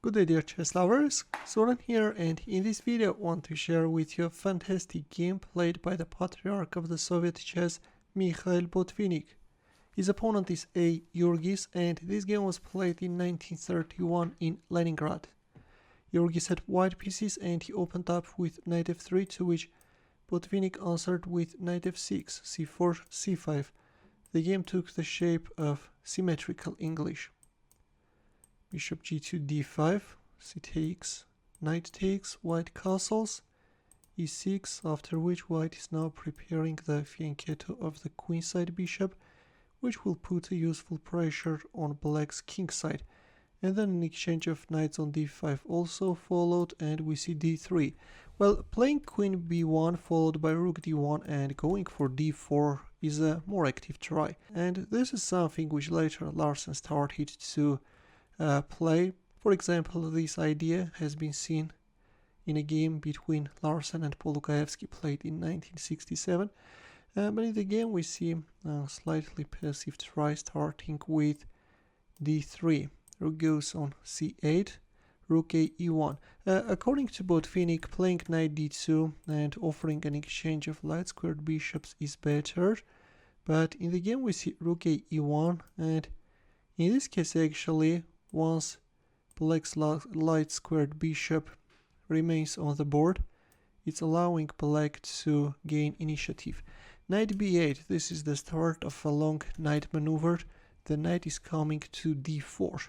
Good day dear chess lovers, Soren here, and in this video I want to share with you a fantastic game played by the patriarch of the Soviet chess, Mikhail Botvinnik. His opponent is A. Yurgis, and this game was played in 1931 in Leningrad. Yurgis had white pieces and he opened up with knight f3, to which Botvinnik answered with knight f6, c4, c5. The game took the shape of symmetrical English. Bishop g2, d5, c takes, knight takes, white castles, e6, after which white is now preparing the fianchetto of the queenside bishop, which will put a useful pressure on black's kingside. And then an exchange of knights on d5 also followed, and we see d3. Well, playing queen b1 followed by rook d1 and going for d4 is a more active try. And this is something which later Larsen started to play. For example, this idea has been seen in a game between Larsen and Polukaevsky played in 1967. But in the game we see a slightly passive try starting with d3. Rook goes on c8, rook a e1. According to Botvinnik, playing knight d2 and offering an exchange of light squared bishops is better. But in the game we see rook a e1, and in this case actually once black's light squared bishop remains on the board, it's allowing black to gain initiative. Knight b8, this is the start of a long knight maneuver. The knight is coming to d4,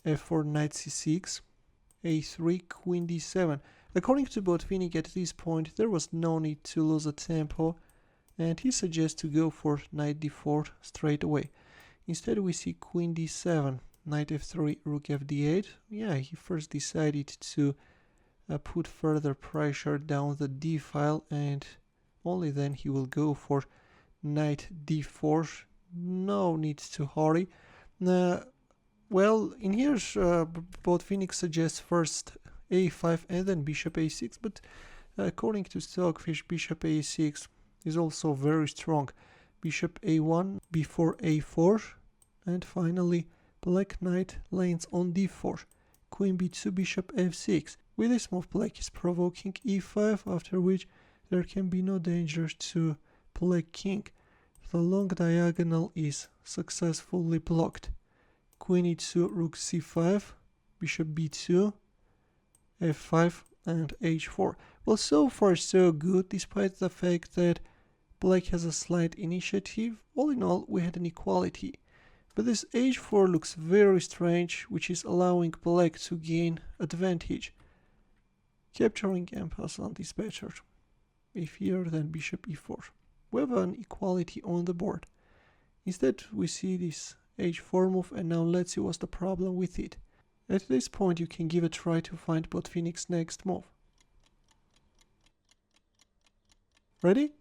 f4, knight c6, a3, queen d7. According to Botvinnik, at this point there was no need to lose a tempo, and he suggests to go for knight d4 straight away. Instead we see queen d7, knight f3, rook fd8. Yeah, he first decided to put further pressure down the d file, and only then he will go for knight d4. No need to hurry. Well, in here Botvinnik suggests first a5 and then bishop a6, but according to Stockfish, bishop a6 is also very strong. Bishop a1, before a4, and finally black knight lands on d4, queen b2, bishop f6. With this move black is provoking e5, after which there can be no danger to black king. The long diagonal is successfully blocked. Queen e2, rook c5, bishop b2, f5 and h4. Well, so far so good, despite the fact that black has a slight initiative. All in all, we had an equality. But this h4 looks very strange, which is allowing black to gain advantage. Capturing en passant is better. If here, then bishop e4. We have an equality on the board. Instead, we see this h4 move, and now let's see what's the problem with it. At this point, you can give a try to find Botvinnik's next move. Ready?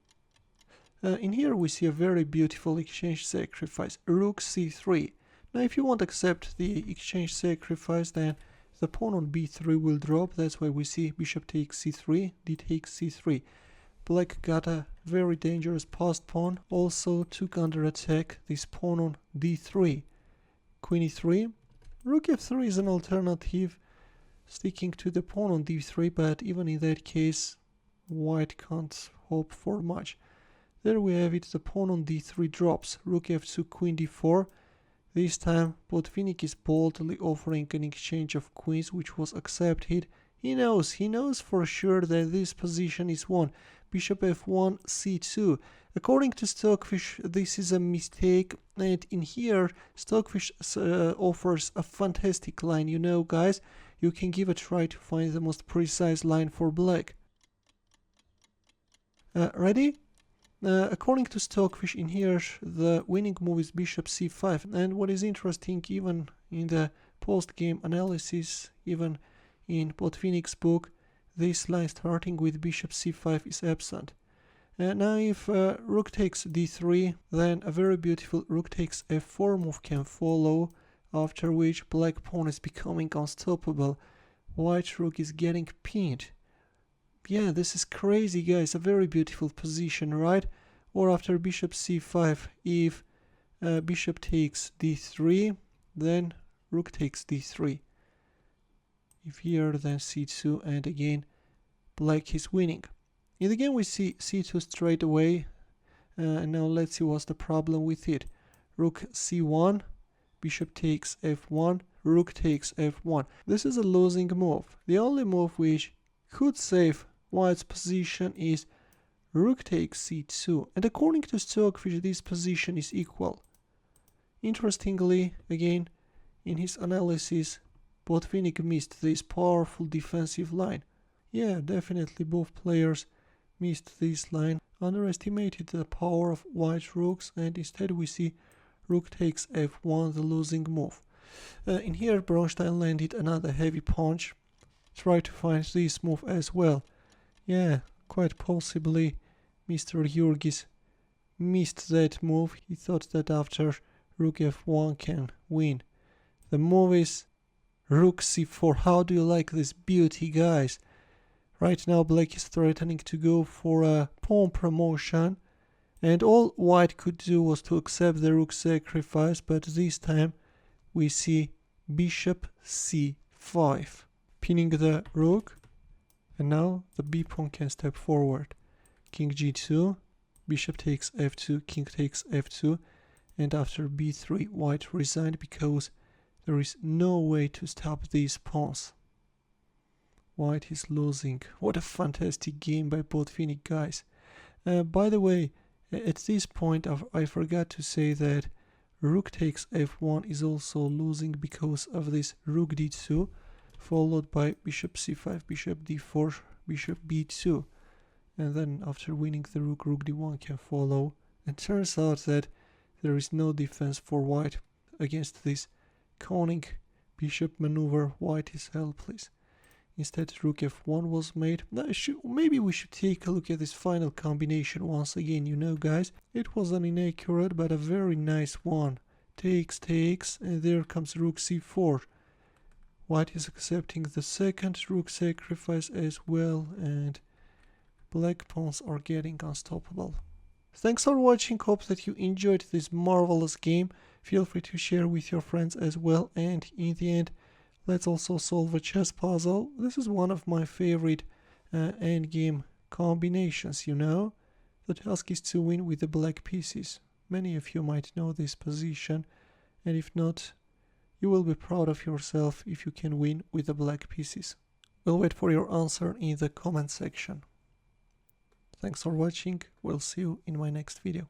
In here we see a very beautiful exchange sacrifice, rook c3. Now if you won't accept the exchange sacrifice, then the pawn on b3 will drop. That's why we see bishop takes c3, d takes c3. Black got a very dangerous passed pawn, also took under attack this pawn on d3. Queen e3, rook f3 is an alternative, sticking to the pawn on d3, but even in that case white can't hope for much. There we have it, the pawn on d3 drops, rook f2, queen d4. This time Botvinnik is boldly offering an exchange of queens, which was accepted. He knows for sure that this position is won. Bishop f1, c2. According to Stockfish, this is a mistake, and in here Stockfish offers a fantastic line. You know, guys, you can give a try to find the most precise line for black. Ready? According to Stockfish, in here the winning move is bishop c5, and what is interesting, even in the post-game analysis, even in Botvinnik's book, this line starting with bishop c5 is absent. Now if rook takes d3, then a very beautiful rook takes f4 move can follow, after which black pawn is becoming unstoppable. White rook is getting pinned. Yeah, this is crazy, guys. A very beautiful position, right? Or after bishop c5, if bishop takes d3, then rook takes d3. If here, then c2, and again black is winning. In the game we see c2 straight away, and now let's see what's the problem with it. Rook c1, bishop takes f1, rook takes f1. This is a losing move. The only move which could save white's position is rook takes c2, and according to Stockfish this position is equal. Interestingly, again, in his analysis, Botvinnik missed this powerful defensive line. Yeah, definitely both players missed this line, underestimated the power of white rooks, and instead we see rook takes f1, the losing move. In here Bronstein landed another heavy punch. Try to find this move as well. Yeah, quite possibly Mr. Yurgis missed that move. He thought that after rook f1 can win. The move is rook c4. How do you like this beauty, guys? Right now black is threatening to go for a pawn promotion, and all white could do was to accept the rook sacrifice, but this time we see bishop c5, pinning the rook, and now the b pawn can step forward. King g2, bishop takes f2, king takes f2, and after b3 white resigned because there is no way to stop these pawns. White is losing. What a fantastic game by Botvinnik, guys. By the way, at this point I forgot to say that rook takes f1 is also losing because of this rook d2, followed by bishop c5, bishop d4, bishop b2. And then after winning the rook, rook d1 can follow. And turns out that there is no defense for white against this conning bishop maneuver. White is helpless. Instead, rook f1 was made. Now, maybe we should take a look at this final combination once again. You know, guys, it was an inaccurate but a very nice one. Takes, and there comes rook c4. White is accepting the second rook sacrifice as well, and black pawns are getting unstoppable. Thanks for watching. Hope that you enjoyed this marvelous game. Feel free to share with your friends as well, and in the end, let's also solve a chess puzzle. This is one of my favorite endgame combinations, you know. The task is to win with the black pieces. Many of you might know this position, and if not, you will be proud of yourself if you can win with the black pieces. We'll wait for your answer in the comment section. Thanks for watching. We'll see you in my next video.